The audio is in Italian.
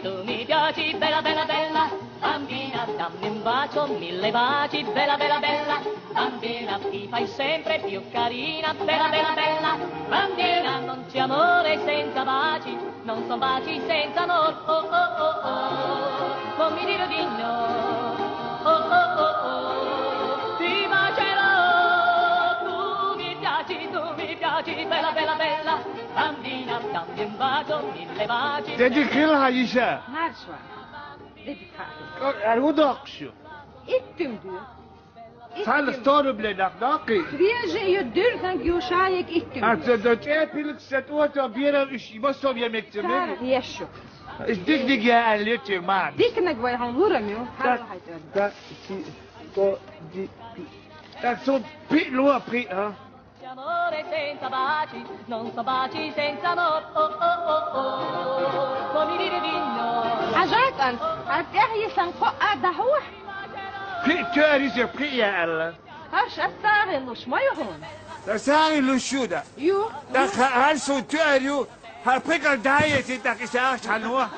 Tu mi piaci, bella, bella, bella, bambina, dammi un bacio, 1000 baci, bella, bella, bella, bambina, ti fai sempre più carina, bella, bella, bella, bambina, non c'è amore senza baci, non son baci senza amor, oh, oh, oh, oh, non mi dire di no, oh, oh, oh, oh, ti bacerò, tu mi piaci, bella, bella, bella, bambina, dammi un bacio, 1000 baci. Dedi kıl Ayşe. Marsva. Dedik abi. Ergudak şu. İttim diyor. Sen storu bile naknaki. Kriyaje yudurgan gyoşayek ittim diyor. Artık da tepilik setuata bir ev işi basov yemekte mi? Yeşo. İstik dik ya elli man. Diknek vay hanvuramıyor. Dat soort pit loa pit ha. Amore senza baci, non so baci senza amor, oh, oh, oh, oh, non mi dire di no. Acayip an. Arteh yesan ko adahuh. Pit törisi pit ya Allah. Haş astağın uçmayın. Da sari lushuda. Yo. Da hal so törü. Har prikal dayet tak isa hanua.